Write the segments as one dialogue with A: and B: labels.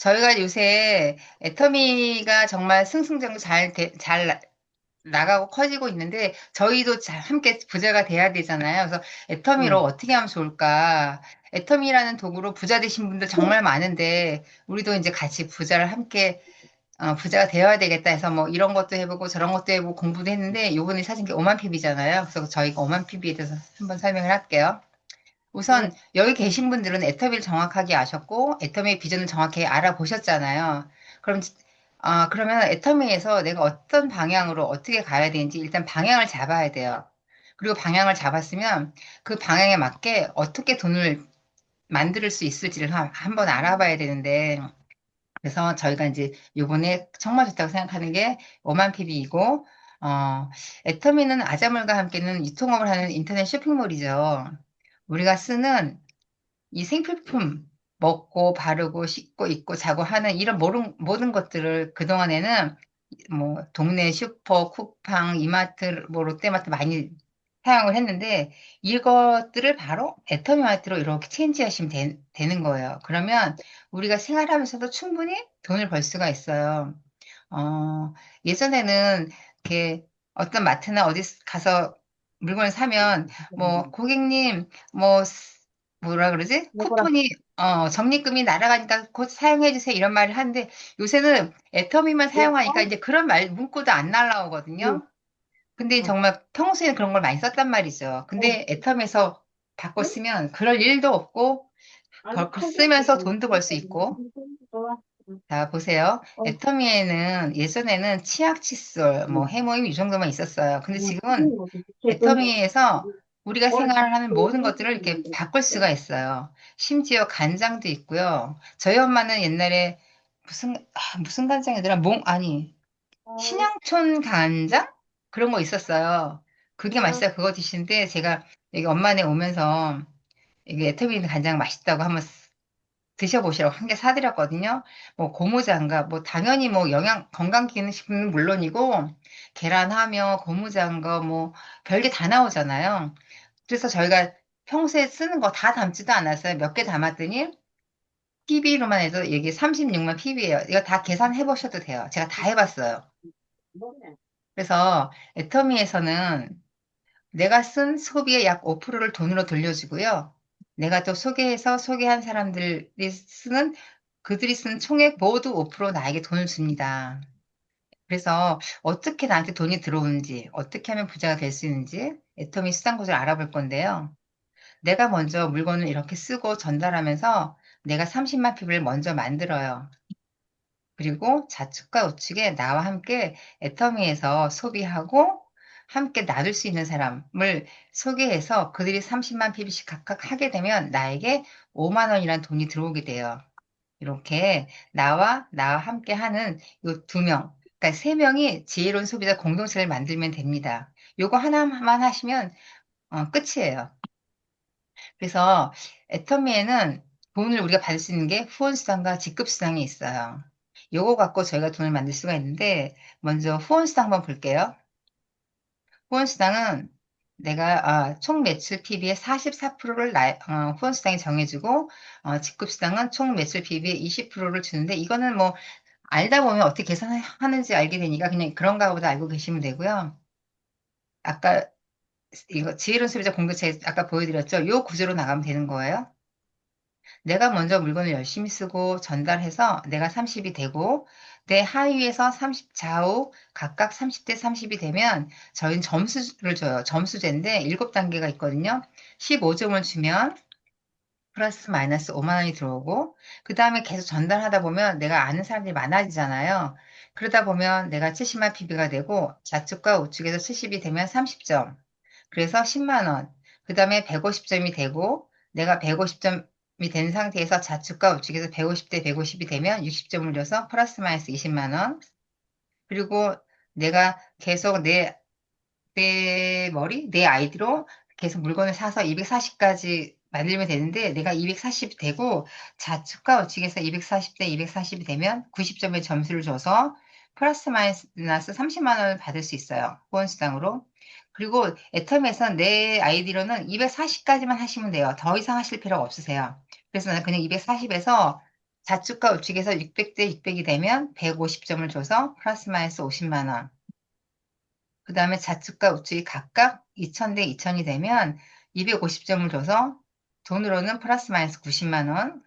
A: 저희가 요새 애터미가 정말 승승장구 잘 나가고 커지고 있는데, 저희도 함께 부자가 돼야 되잖아요. 그래서 애터미로
B: 응.
A: 어떻게 하면 좋을까? 애터미라는 도구로 부자 되신 분들 정말 많은데, 우리도 이제 같이 부자를 함께, 부자가 되어야 되겠다 해서 뭐 이런 것도 해보고 저런 것도 해보고 공부도 했는데, 요번에 사신 게 5만 PB잖아요. 그래서 저희가 5만 PB에 대해서 한번 설명을 할게요. 우선
B: 네.
A: 여기 계신 분들은 애터미를 정확하게 아셨고 애터미의 비전을 정확히 알아보셨잖아요. 그러면 애터미에서 내가 어떤 방향으로 어떻게 가야 되는지 일단 방향을 잡아야 돼요. 그리고 방향을 잡았으면 그 방향에 맞게 어떻게 돈을 만들 수 있을지를 한번 알아봐야 되는데, 그래서 저희가 이제 요번에 정말 좋다고 생각하는 게 5만 PB이고, 애터미는 아자물과 함께는 유통업을 하는 인터넷 쇼핑몰이죠. 우리가 쓰는 이 생필품, 먹고 바르고 씻고 입고 자고 하는 이런 모든 것들을 그동안에는 뭐 동네 슈퍼, 쿠팡, 이마트, 뭐 롯데마트 많이 사용을 했는데, 이것들을 바로 애터미마트로 이렇게 체인지하시면 되는 거예요. 그러면 우리가 생활하면서도 충분히 돈을 벌 수가 있어요. 어, 예전에는 이렇게 어떤 마트나 어디 가서 물건을 사면 뭐 고객님 뭐 뭐라 그러지?
B: 뭐라.
A: 쿠폰이 적립금이 날아가니까 곧 사용해 주세요 이런 말을 하는데, 요새는 애터미만 사용하니까 이제 그런 말 문구도 안
B: 응.
A: 날라오거든요. 근데
B: 응.
A: 정말 평소에는 그런 걸 많이 썼단 말이죠.
B: 응.
A: 근데 애터미에서 바꿔
B: 응?
A: 쓰면 그럴 일도 없고
B: 아니,
A: 쓰면서 돈도 벌 수 있고.
B: 좋아.
A: 자, 보세요.
B: 어,
A: 애터미에는 예전에는 치약, 칫솔, 뭐
B: 응.
A: 해모임 이 정도만 있었어요. 근데
B: 응.
A: 지금은 애터미에서 우리가
B: 뭘
A: 생활하는 모든 것들을 이렇게 바꿀 수가 있어요. 심지어 간장도 있고요. 저희 엄마는 옛날에 무슨 간장이더라? 아니, 신양촌 간장? 그런 거 있었어요. 그게 맛있어요. 그거 드시는데 제가 여기 엄마네 오면서 이게 애터미 간장 맛있다고 한번 드셔보시라고 한 개 사드렸거든요. 뭐 고무장갑, 뭐 당연히 뭐 건강기능식품은 물론이고 계란하며 고무장갑 뭐 별게 다 나오잖아요. 그래서 저희가 평소에 쓰는 거 다 담지도 않았어요. 몇 개 담았더니 PB로만 해도 이게 36만 PB예요. 이거 다 계산해 보셔도 돼요. 제가 다 해봤어요.
B: 뭐래?
A: 그래서 애터미에서는 내가 쓴 소비의 약 5%를 돈으로 돌려주고요. 내가 또 소개한 사람들이 그들이 쓰는 총액 모두 5% 나에게 돈을 줍니다. 그래서 어떻게 나한테 돈이 들어오는지, 어떻게 하면 부자가 될 수 있는지 애터미 수단고를 알아볼 건데요. 내가 먼저 물건을 이렇게 쓰고 전달하면서 내가 30만 피부를 먼저 만들어요. 그리고 좌측과 우측에 나와 함께 애터미에서 소비하고 함께 나눌 수 있는 사람을 소개해서 그들이 30만 PB씩 각각 하게 되면 나에게 5만 원이라는 돈이 들어오게 돼요. 이렇게 나와 함께 하는 요 두 명, 그러니까 세 명이 지혜로운 소비자 공동체를 만들면 됩니다. 요거 하나만 하시면 끝이에요. 그래서 애터미에는 돈을 우리가 받을 수 있는 게 후원수당과 직급수당이 있어요. 요거 갖고 저희가 돈을 만들 수가 있는데, 먼저 후원수당 한번 볼게요. 후원수당은 총 매출 PB의 44%를 후원수당이 정해주고, 직급수당은 총 매출 PB의 20%를 주는데, 이거는 뭐 알다 보면 어떻게 계산하는지 알게 되니까 그냥 그런가 보다 알고 계시면 되고요. 아까 이거 지혜로운 소비자 공동체 아까 보여드렸죠? 요 구조로 나가면 되는 거예요. 내가 먼저 물건을 열심히 쓰고 전달해서 내가 30이 되고, 내 하위에서 30, 좌우 각각 30대 30이 되면 저희는 점수를 줘요. 점수제인데 7단계가 있거든요. 15점을 주면 플러스 마이너스 5만 원이 들어오고, 그 다음에 계속 전달하다 보면 내가 아는 사람들이 많아지잖아요. 그러다 보면 내가 70만 PB가 되고, 좌측과 우측에서 70이 되면 30점. 그래서 10만 원. 그 다음에 150점이 되고, 내가 150점이 된 상태에서 좌측과 우측에서 150대 150이 되면 60점을 줘서 플러스 마이너스 20만 원. 그리고 내가 계속 내 아이디로 계속 물건을 사서 240까지 만들면 되는데, 내가 240이 되고 좌측과 우측에서 240대 240이 되면 90점의 점수를 줘서 플러스 마이너스 30만 원을 받을 수 있어요. 후원수당으로. 그리고 애텀에서 내 아이디로는 240까지만 하시면 돼요. 더 이상 하실 필요가 없으세요. 그래서 나는 그냥 240에서 좌측과 우측에서 600대 600이 되면 150점을 줘서 플러스 마이너스 50만 원. 그 다음에 좌측과 우측이 각각 2000대 2000이 되면 250점을 줘서 돈으로는 플러스 마이너스 90만 원.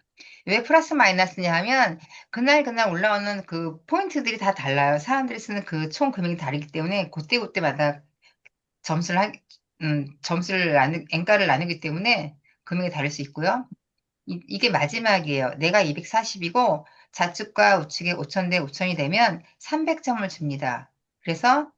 A: 왜 플러스 마이너스냐 하면 그날 올라오는 그 포인트들이 다 달라요. 사람들이 쓰는 그 총 금액이 다르기 때문에 그때그때마다 점수를 하, 점수를 엔가를 나누기 때문에 금액이 다를 수 있고요. 이게 마지막이에요. 내가 240이고 좌측과 우측에 5천 대 5천이 되면 300점을 줍니다. 그래서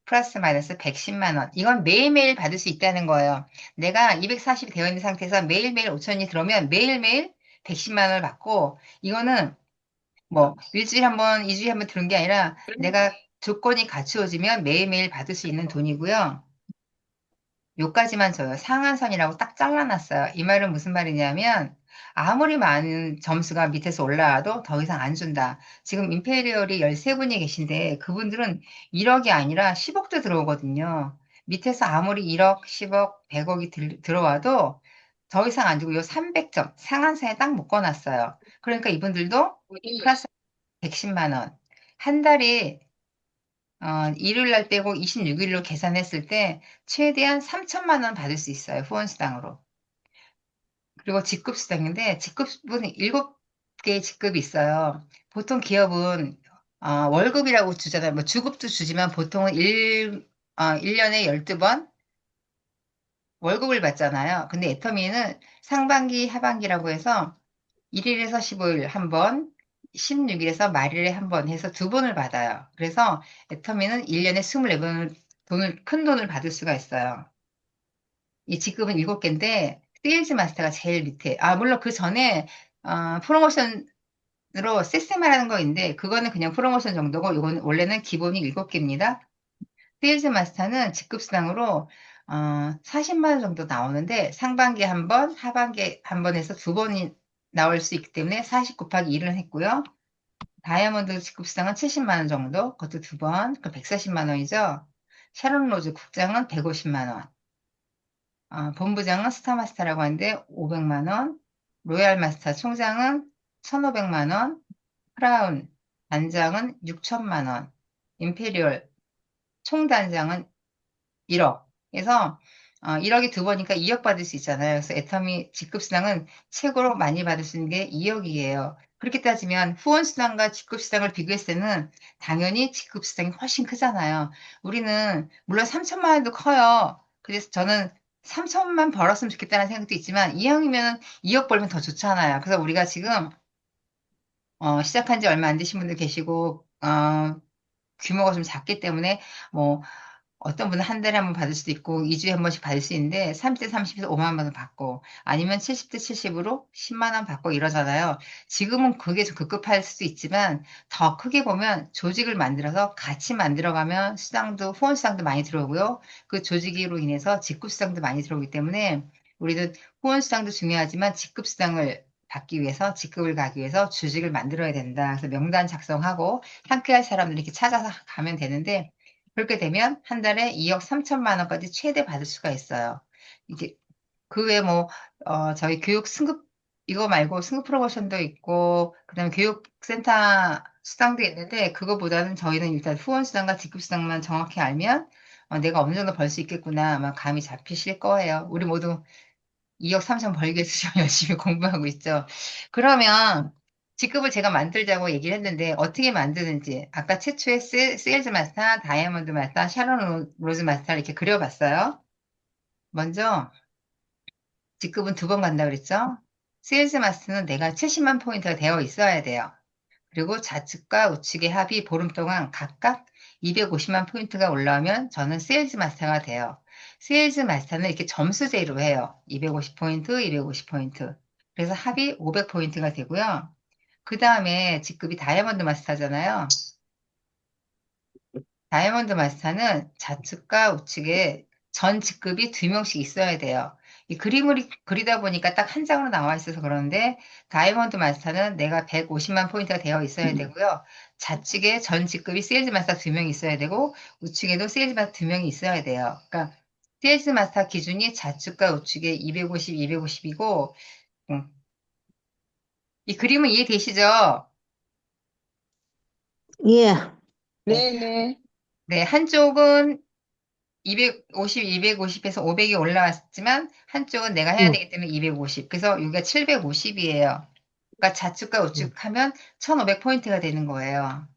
A: 플러스 마이너스 110만 원. 이건 매일매일 받을 수 있다는 거예요. 내가 240이 되어 있는 상태에서 매일매일 5천이 들어오면 매일매일 110만 원을 받고 이거는 뭐 일주일에 한 번, 2주일에 한 번 들은 게 아니라 내가 조건이 갖추어지면 매일매일 받을 수 있는 돈이고요. 요까지만 줘요. 상한선이라고 딱 잘라놨어요. 이 말은 무슨 말이냐면 아무리 많은 점수가 밑에서 올라와도 더 이상 안 준다. 지금 임페리얼이 13분이 계신데 그분들은 1억이 아니라 10억도 들어오거든요. 밑에서 아무리 1억, 10억, 100억이 들어와도 더 이상 안 주고 요 300점 상한선에 딱 묶어놨어요. 그러니까 이분들도 플러스 110만 원. 한 달에 일요일 날 빼고 26일로 계산했을 때 최대한 3천만 원 받을 수 있어요. 후원수당으로. 그리고 직급수당인데 직급은 7개의 직급이 있어요. 보통 기업은 월급이라고 주잖아요. 뭐 주급도 주지만 보통은 1년에 12번 월급을 받잖아요. 근데 애터미는 상반기, 하반기라고 해서 1일에서 15일 한 번, 16일에서 말일에 한 번 해서 두 번을 받아요. 그래서 애터미는 1년에 24번을 큰 돈을 받을 수가 있어요. 이 직급은 7개인데 세일즈 마스터가 제일 밑에. 물론 그 전에 프로모션으로 세세마라는 거 있는데 그거는 그냥 프로모션 정도고 이건 원래는 기본이 7개입니다. 세일즈 마스터는 직급수당으로 40만 원 정도 나오는데 상반기에 한 번, 하반기에 한 번 해서 두 번이 나올 수 있기 때문에 40 곱하기 1을 했고요. 다이아몬드 직급수당은 70만 원 정도, 그것도 두 번, 그 140만 원이죠. 샤론 로즈 국장은 150만 원, 본부장은 스타마스터라고 하는데 500만 원, 로얄 마스터 총장은 1,500만 원, 크라운 단장은 6천만 원, 임페리얼 총단장은 1억. 그래서 1억이 두 번이니까 2억 받을 수 있잖아요. 그래서 애터미 직급수당은 최고로 많이 받을 수 있는 게 2억이에요. 그렇게 따지면 후원수당과 직급수당을 비교했을 때는 당연히 직급수당이 훨씬 크잖아요. 우리는 물론 3천만 원도 커요. 그래서 저는 3천만 벌었으면 좋겠다는 생각도 있지만 이왕이면 2억 벌면 더 좋잖아요. 그래서 우리가 지금 시작한 지 얼마 안 되신 분들 계시고 규모가 좀 작기 때문에 뭐 어떤 분은 한 달에 한 번 받을 수도 있고 2주에 한 번씩 받을 수 있는데 30대 30에서 5만 원을 받고 아니면 70대 70으로 10만 원 받고 이러잖아요. 지금은 그게 좀 급급할 수도 있지만 더 크게 보면 조직을 만들어서 같이 만들어가면 수당도 후원 수당도 많이 들어오고요. 그 조직으로 인해서 직급 수당도 많이 들어오기 때문에 우리는 후원 수당도 중요하지만 직급 수당을 받기 위해서 직급을 가기 위해서 조직을 만들어야 된다. 그래서 명단 작성하고 함께할 사람들 이렇게 찾아서 가면 되는데 그렇게 되면 한 달에 2억 3천만 원까지 최대 받을 수가 있어요. 이게 그 외에 뭐 저희 교육 승급 이거 말고 승급 프로모션도 있고 그다음에 교육센터 수당도 있는데 그거보다는 저희는 일단 후원 수당과 직급 수당만 정확히 알면 내가 어느 정도 벌 수 있겠구나 아마 감이 잡히실 거예요. 우리 모두 2억 3천 벌기 위해서 지금 열심히 공부하고 있죠. 그러면 직급을 제가 만들자고 얘기를 했는데 어떻게 만드는지 아까 최초의 세일즈 마스터, 다이아몬드 마스터, 샤론 로즈 마스터 이렇게 그려봤어요. 먼저 직급은 두 번 간다 그랬죠? 세일즈 마스터는 내가 70만 포인트가 되어 있어야 돼요. 그리고 좌측과 우측의 합이 보름 동안 각각 250만 포인트가 올라오면 저는 세일즈 마스터가 돼요. 세일즈 마스터는 이렇게 점수제로 해요. 250포인트, 250포인트. 그래서 합이 500포인트가 되고요. 그 다음에 직급이 다이아몬드 마스터잖아요. 다이아몬드 마스터는 좌측과 우측에 전 직급이 두 명씩 있어야 돼요. 이 그림을 그리다 보니까 딱 한 장으로 나와 있어서 그러는데 다이아몬드 마스터는 내가 150만 포인트가 되어 있어야 되고요. 좌측에 전 직급이 세일즈 마스터 두 명이 있어야 되고 우측에도 세일즈 마스터 두 명이 있어야 돼요. 그러니까 세일즈 마스터 기준이 좌측과 우측에 250, 250이고 이 그림은 이해되시죠?
B: 예.
A: 네.
B: 네네.
A: 네, 한쪽은 250, 250에서 500이 올라왔지만 한쪽은 내가 해야
B: 응.
A: 되기 때문에 250. 그래서 여기가 750이에요. 그러니까 좌측과
B: 응.
A: 우측하면 1500포인트가 되는 거예요.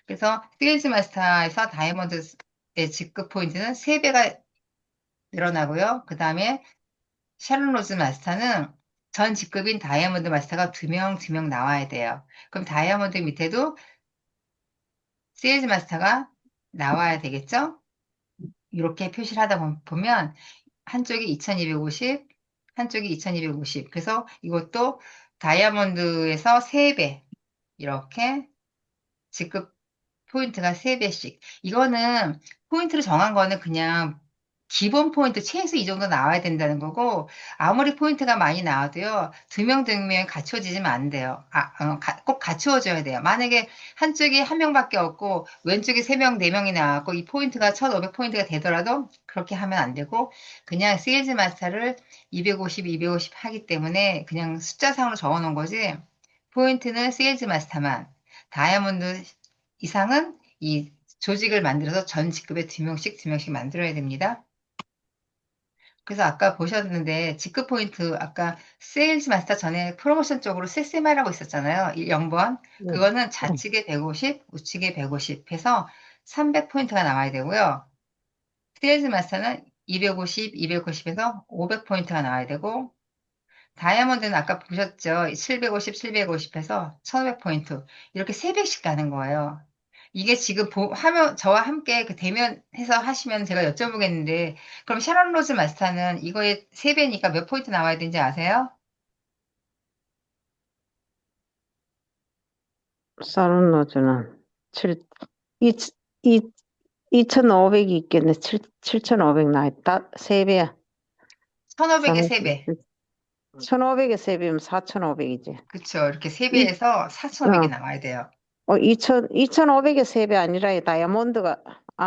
A: 그래서 세일즈 마스터에서 다이아몬드의 직급 포인트는 3배가 늘어나고요. 그 다음에 샤론 로즈 마스터는 전 직급인 다이아몬드 마스터가 두 명 나와야 돼요. 그럼 다이아몬드 밑에도 세일즈 마스터가 나와야 되겠죠? 이렇게 표시를 하다 보면 한쪽이 2250, 한쪽이 2250. 그래서 이것도 다이아몬드에서 3배 이렇게 직급 포인트가 3배씩. 이거는 포인트를 정한 거는 그냥 기본 포인트 최소 이 정도 나와야 된다는 거고 아무리 포인트가 많이 나와도요. 두 명 갖춰지면 안 돼요. 꼭 갖추어져야 돼요. 만약에 한쪽이 한 명밖에 없고 왼쪽이 세 명, 네 명이 나왔고 이 포인트가 1500포인트가 되더라도 그렇게 하면 안 되고 그냥 세일즈 마스터를 250, 250 하기 때문에 그냥 숫자상으로 적어 놓은 거지 포인트는 세일즈 마스터만 다이아몬드 이상은 이 조직을 만들어서 전 직급에 두 명씩 만들어야 됩니다. 그래서 아까 보셨는데 직급 포인트 아까 세일즈 마스터 전에 프로모션 쪽으로 세세마라고 있었잖아요. 0번.
B: 응.
A: 그거는
B: 응.
A: 좌측에 150, 우측에 150 해서 300포인트가 나와야 되고요. 세일즈 마스터는 250, 250에서 500포인트가 나와야 되고 다이아몬드는 아까 보셨죠? 750, 750에서 1500포인트. 이렇게 3배씩 가는 거예요. 이게 지금 화면, 저와 함께 그 대면해서 하시면 제가 여쭤보겠는데, 그럼 샤론 로즈 마스터는 이거의 3배니까 몇 포인트 나와야 되는지 아세요?
B: 사르노즈는 7, 이, 이, 2,500이 있겠네. 7,500 나있다. 3배야.
A: 1500의
B: 3,
A: 3배.
B: 1,500에 3배면 4,500이지.
A: 그쵸. 이렇게
B: 이,
A: 3배에서 4,500이
B: 어,
A: 나와야 돼요.
B: 2,500에 3배 아니라 이 다이아몬드가,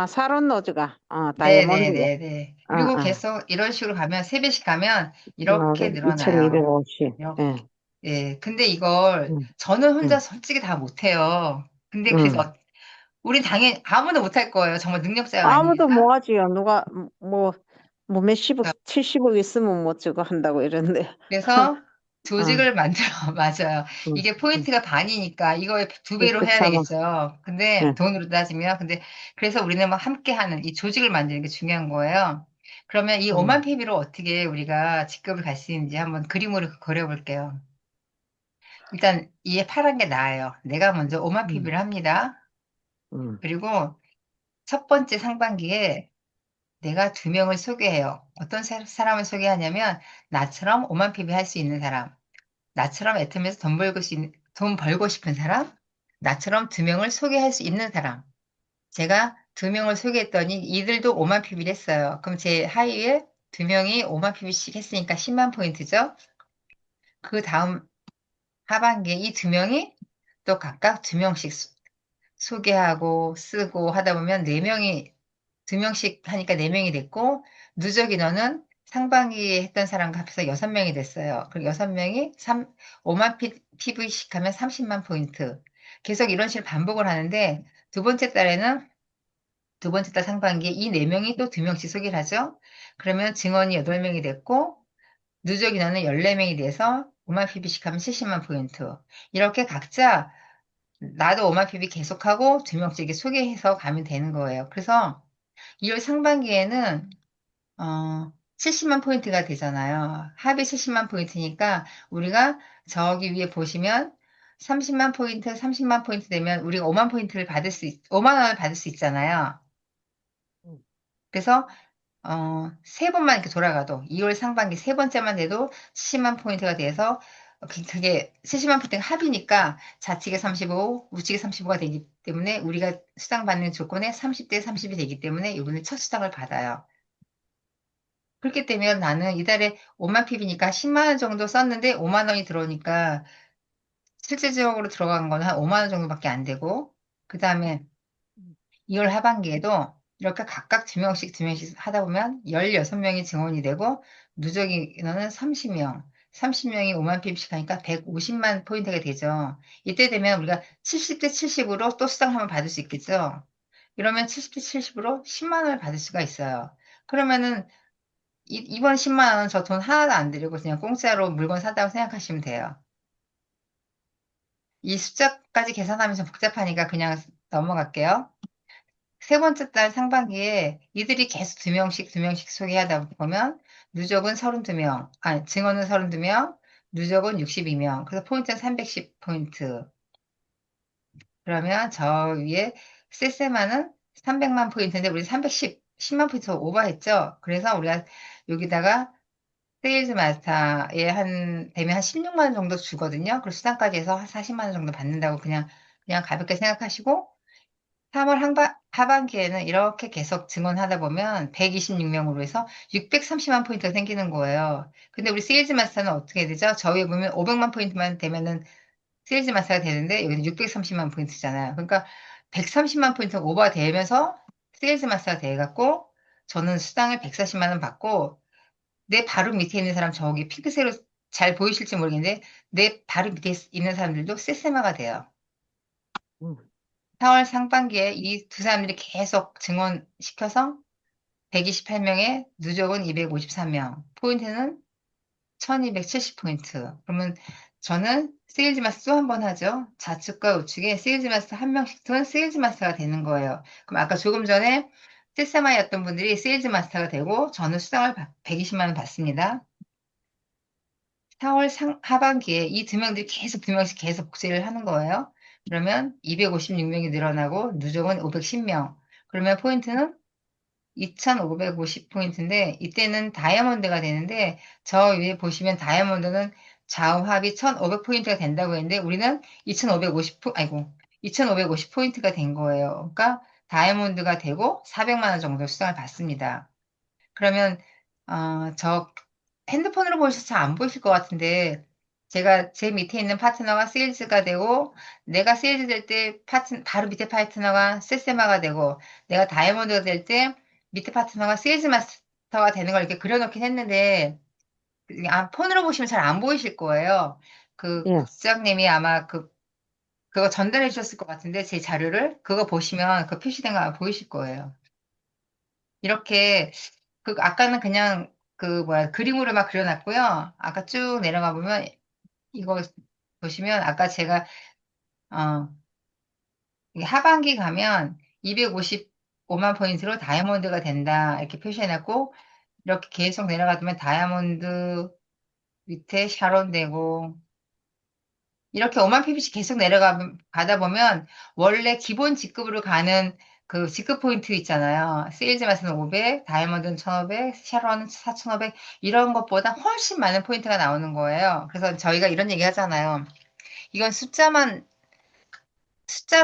B: 사론노즈가, 다이아몬드가,
A: 네네네네. 그리고 계속 이런 식으로 가면, 3배씩 가면 이렇게 늘어나요.
B: 2,250.
A: 이렇게.
B: 예.
A: 예. 근데 이걸
B: 응.
A: 저는 혼자
B: 응.
A: 솔직히 다 못해요. 근데
B: 응.
A: 그래서 우린 당연히 아무도 못할 거예요. 정말 능력자가 아닌
B: 아무도
A: 이상.
B: 뭐 하지요. 누가, 몇십억, 70억 있으면 뭐 저거 한다고 이러는데.
A: 그래서
B: 응.
A: 조직을 만들어, 맞아요.
B: 응.
A: 이게
B: 응.
A: 포인트가 반이니까 이거에 두 배로 해야
B: 그렇잖아.
A: 되겠죠. 근데
B: 예.
A: 돈으로 따지면, 근데 그래서 우리는 막 함께 하는 이 조직을 만드는 게 중요한 거예요. 그러면 이
B: 응.
A: 5만 PB로 어떻게 우리가 직급을 갈 수 있는지 한번 그림으로 그려볼게요. 일단 이게 파란 게 나아요. 내가 먼저 5만
B: 응.
A: PB를 합니다.
B: 응.
A: 그리고 첫 번째 상반기에 내가 두 명을 소개해요. 어떤 사람을 소개하냐면 나처럼 5만 PB 할 수 있는 사람. 나처럼 애텀에서 돈 벌고 싶은 사람, 나처럼 두 명을 소개할 수 있는 사람. 제가 두 명을 소개했더니 이들도 5만 PB를 했어요. 그럼 제 하위에 두 명이 5만 PB씩 했으니까 10만 포인트죠? 그 다음 하반기에 이 두 명이 또 각각 두 명씩 소개하고 쓰고 하다 보면 네 명이 두 명씩 하니까 네 명이 됐고 누적 인원은 상반기에 했던 사람과 합해서 여섯 명이 됐어요. 그리고 여섯 명이 5만 PV씩 하면 30만 포인트. 계속 이런 식으로 반복을 하는데 두 번째 달 상반기에 이 네 명이 또 두 명씩 소개를 하죠. 그러면 증원이 8명이 됐고 누적 인원은 14명이 돼서 5만 PV씩 하면 70만 포인트. 이렇게 각자 나도 5만 PV 계속하고 두 명씩 이렇게 소개해서 가면 되는 거예요. 그래서 2월 상반기에는 70만 포인트가 되잖아요. 합이 70만 포인트니까 우리가 저기 위에 보시면 30만 포인트, 30만 포인트 되면 우리가 5만 원을 받을 수 있잖아요.
B: 응.
A: 그래서 세 번만 이렇게 돌아가도 2월 상반기 세 번째만 돼도 70만 포인트가 돼서 그게 70만 포인트가 합이니까 좌측에 35, 우측에 35가 되기 때문에 우리가 수당받는 조건에 30대 30이 되기 때문에 이번에 첫 수당을 받아요. 그렇게 되면 나는 이달에 5만 PB니까 10만 원 정도 썼는데 5만 원이 들어오니까 실질적으로 들어간 거는 한 5만 원 정도밖에 안 되고 그 다음에 2월 하반기에도 이렇게 각각 두 명씩 하다 보면 16명이 증원이 되고 누적 인원은 30명. 30명이 5만 pp씩 하니까 150만 포인트가 되죠. 이때 되면 우리가 70대 70으로 또 수당 한번 받을 수 있겠죠. 이러면 70대 70으로 10만 원을 받을 수가 있어요. 그러면은 이번 10만 원은 저 돈 하나도 안 들이고 그냥 공짜로 물건 사다고 생각하시면 돼요. 이 숫자까지 계산하면 좀 복잡하니까 그냥 넘어갈게요. 세 번째 달 상반기에 이들이 계속 두 명씩 소개하다 보면 누적은 32명, 아니, 증원은 32명, 누적은 62명. 그래서 포인트는 310포인트. 그러면 저 위에 세세마는 300만 포인트인데 우리 10만 포인트 오버했죠? 그래서 우리가 여기다가 세일즈 마스터에 되면 한 16만 원 정도 주거든요. 그리고 수당까지 해서 한 40만 원 정도 받는다고 그냥 가볍게 생각하시고 3월 하반기에는 이렇게 계속 증언하다 보면 126명으로 해서 630만 포인트가 생기는 거예요. 근데 우리 세일즈 마스터는 어떻게 되죠? 저 위에 보면 500만 포인트만 되면은 세일즈 마스터가 되는데 여기는 630만 포인트잖아요. 그러니까 130만 포인트 오버되면서 세일즈 마스터가 돼갖고 저는 수당을 140만 원 받고 내 바로 밑에 있는 사람 저기 핑크색으로 잘 보이실지 모르겠는데 내 바로 밑에 있는 사람들도 세세마가 돼요.
B: 음.
A: 4월 상반기에 이 두 사람들이 계속 증원시켜서 128명에 누적은 253명, 포인트는 1270포인트. 그러면 저는 세일즈 마스터 또 한 번 하죠. 좌측과 우측에 세일즈 마스터 한 명씩 둔 세일즈 마스터가 되는 거예요. 그럼 아까 조금 전에 세사마이였던 분들이 세일즈 마스터가 되고 저는 수당을 120만 원 받습니다. 4월 하반기에 이 두 명들이 계속 두 명씩 계속 복제를 하는 거예요. 그러면 256명이 늘어나고 누적은 510명. 그러면 포인트는 2,550포인트인데 이때는 다이아몬드가 되는데 저 위에 보시면 다이아몬드는 좌우 합이 1,500포인트가 된다고 했는데 우리는 2,550포인트가 된 거예요. 그러니까 다이아몬드가 되고 400만 원 정도 수당을 받습니다. 그러면 저 핸드폰으로 보셔서 잘 안 보이실 것 같은데 제가 제 밑에 있는 파트너가 세일즈가 되고 내가 세일즈 될 때 바로 밑에 파트너가 세세마가 되고 내가 다이아몬드가 될 때 밑에 파트너가 세일즈 마스터가 되는 걸 이렇게 그려놓긴 했는데 폰으로 보시면 잘 안 보이실 거예요. 그
B: 예.
A: 국장님이 아마 그거 전달해 주셨을 것 같은데 제 자료를 그거 보시면 그 표시된 거 아마 보이실 거예요. 이렇게 아까는 그냥 그림으로 막 그려놨고요. 아까 쭉 내려가 보면 이거 보시면 아까 제가 어 이게 하반기 가면 255만 포인트로 다이아몬드가 된다 이렇게 표시해놨고 이렇게 계속 내려가 보면 다이아몬드 밑에 샤론 되고 이렇게 5만 ppc 계속 가다 보면 원래 기본 직급으로 가는 그 직급 포인트 있잖아요. 세일즈 마스는 500, 다이아몬드는 1500, 샤론은 4500 이런 것보다 훨씬 많은 포인트가 나오는 거예요. 그래서 저희가 이런 얘기 하잖아요. 이건 숫자로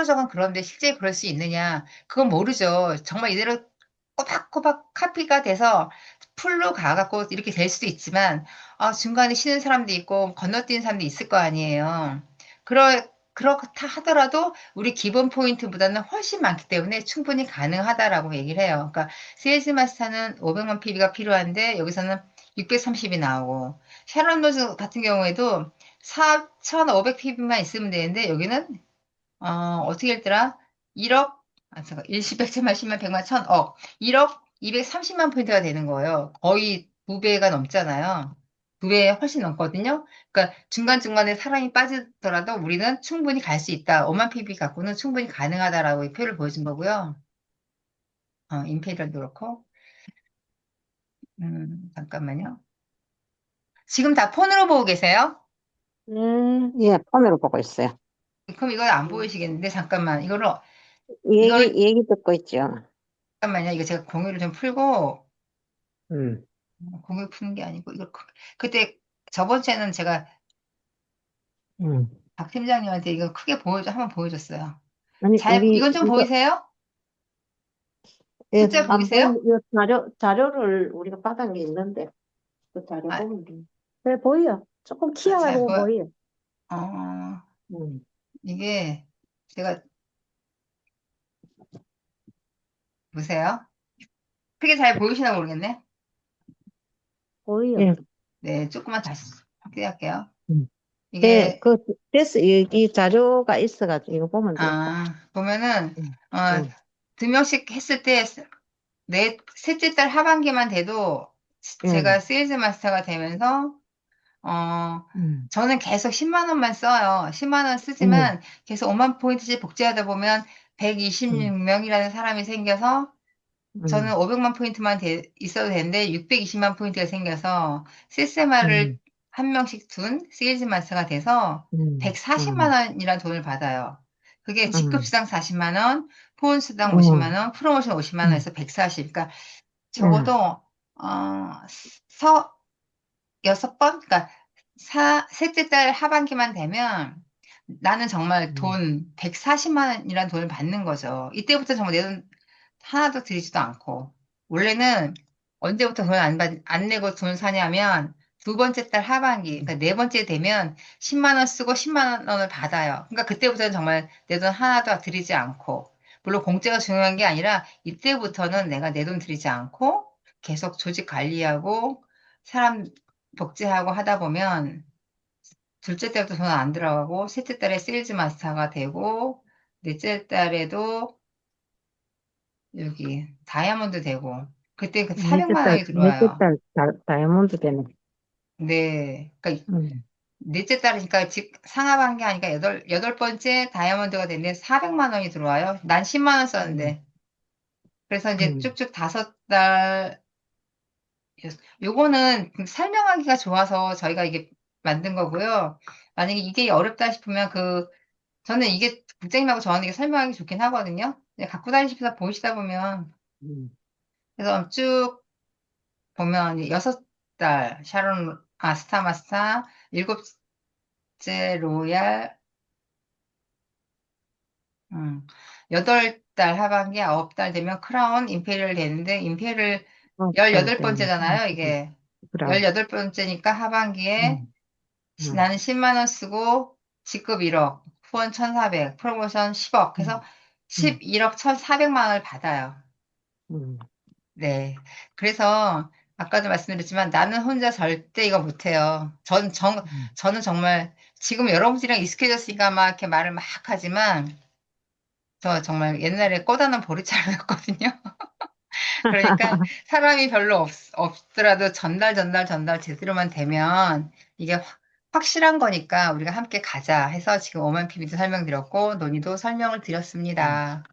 A: 적은 그런데 실제 그럴 수 있느냐? 그건 모르죠. 정말 이대로 꼬박꼬박 카피가 돼서 풀로 가갖고 이렇게 될 수도 있지만, 중간에 쉬는 사람도 있고, 건너뛰는 사람도 있을 거 아니에요. 그렇다 하더라도 우리 기본 포인트보다는 훨씬 많기 때문에 충분히 가능하다라고 얘기를 해요. 그러니까, 세일즈 마스터는 500만 PB가 필요한데, 여기서는 630이 나오고, 샤론 로즈 같은 경우에도 4,500 PB만 있으면 되는데, 여기는 어떻게 했더라? 1억, 잠깐, 일시백천만, 십만, 백만, 천억. 1억 230만 포인트가 되는 거예요. 거의 두 배가 넘잖아요. 두 배 훨씬 넘거든요. 그러니까 중간중간에 사람이 빠지더라도 우리는 충분히 갈 수 있다. 5만 PB 갖고는 충분히 가능하다라고 이 표를 보여준 거고요. 임페리얼도 그렇고. 잠깐만요. 지금 다 폰으로 보고 계세요?
B: 예, 폰으로 보고 있어요.
A: 그럼 이거 안
B: 음.
A: 보이시겠는데, 잠깐만.
B: 얘기,
A: 이거를,
B: 얘기 듣고 있죠.
A: 잠깐만요. 이거 제가 공유를 좀 풀고,
B: 음.
A: 공을 푸는 게 아니고 그때 저번 주에는 제가
B: 음.
A: 박 팀장님한테 이거 크게 한번 보여줬어요.
B: 아니, 우리,
A: 이건 좀
B: 이거,
A: 보이세요?
B: 예,
A: 숫자
B: 안 보이,
A: 보이세요?
B: 이 자료를 우리가 받은 게 있는데, 그 자료
A: 아,
B: 보면 돼. 네, 보여. 조금
A: 잘
B: 키워가지고 보여.
A: 어,
B: 음.
A: 이게 제가 보세요. 크게 잘 보이시나 모르겠네.
B: 보여.
A: 네, 조금만 다시. 확대할게요.
B: 음. 네,
A: 이게,
B: 그, 됐어. 이 자료가 있어가지고 이거 보면 돼.
A: 보면은,
B: 음,
A: 어,
B: 음,
A: 2명씩 했을 때, 셋째 달 하반기만 돼도 제가
B: 음,
A: 세일즈 마스터가 되면서, 어,
B: 음,
A: 저는 계속 10만 원만 써요. 10만 원
B: 음,
A: 쓰지만 계속 5만 포인트씩 복제하다 보면
B: 음,
A: 126명이라는 사람이 생겨서 저는
B: 음,
A: 500만 포인트만 있어도 되는데 620만 포인트가 생겨서 시스테마를
B: 음,
A: 한 명씩 둔 세일즈 마스터가 돼서
B: 음,
A: 140만
B: 음,
A: 원이라는 돈을 받아요. 그게
B: 음,
A: 직급수당 40만 원, 포인트수당 50만
B: 음,
A: 원, 프로모션 50만
B: 음,
A: 원에서 140. 그러니까
B: 음,
A: 적어도 서 6번? 그러니까 셋째 달 하반기만 되면 나는 정말
B: 음,
A: 돈 140만 원이라는 돈을 받는 거죠. 이때부터 정말 내 돈 하나도 들이지도 않고. 원래는 언제부터 돈 안 내고 돈 사냐면 두 번째 달 하반기, 그러니까 네 번째 되면 10만 원 쓰고 10만 원을 받아요. 그러니까 그때부터는 정말 내 돈 하나도 들이지 않고. 물론 공짜가 중요한 게 아니라 이때부터는 내가 내 돈 들이지 않고 계속 조직 관리하고 사람 복제하고 하다 보면 둘째 달부터 돈 안 들어가고 셋째 달에 세일즈 마스터가 되고 넷째 달에도 여기 다이아몬드 되고 그때 그 400만 원이
B: 넷째
A: 들어와요.
B: 딸, 다이아몬드 되네.
A: 네. 그러니까
B: 음,
A: 넷째 달이니까 즉 상하반기 게 아니까 여덟 번째 다이아몬드가 됐는데 400만 원이 들어와요. 난 10만 원
B: 음,
A: 썼는데. 그래서 이제
B: 음,
A: 쭉쭉 다섯 달 요거는 설명하기가 좋아서 저희가 이게 만든 거고요. 만약에 이게 어렵다 싶으면 저는 이게 국장님하고 저는 이게 설명하기 좋긴 하거든요. 그냥 갖고 다니시면서 보시다 보면,
B: 음,
A: 그래서 쭉 보면, 여섯 달, 스타마스타, 일곱째 로얄, 음, 여덟 달 하반기, 아홉 달 되면 크라운, 임페리얼 되는데, 임페리얼
B: 딸
A: 열여덟
B: 되네.
A: 번째잖아요, 이게.
B: 그럼,
A: 열여덟 번째니까 하반기에
B: 음, 음,
A: 나는 10만 원 쓰고, 직급 1억, 후원 1,400, 프로모션 10억, 해서
B: 음, 음,
A: 11억 1,400만 원을 받아요.
B: 음,
A: 네. 그래서 아까도 말씀드렸지만 나는 혼자 절대 이거 못해요.
B: 음,
A: 저는 정말 지금 여러분들이랑 익숙해졌으니까 막 이렇게 말을 막 하지만 저 정말 옛날에 꼬다는 보리차로였거든요. 그러니까 사람이 별로 없더라도 전달 제대로만 되면 이게 확실한 거니까 우리가 함께 가자 해서 지금 오만 PB도 설명드렸고 논의도 설명을
B: 음.
A: 드렸습니다.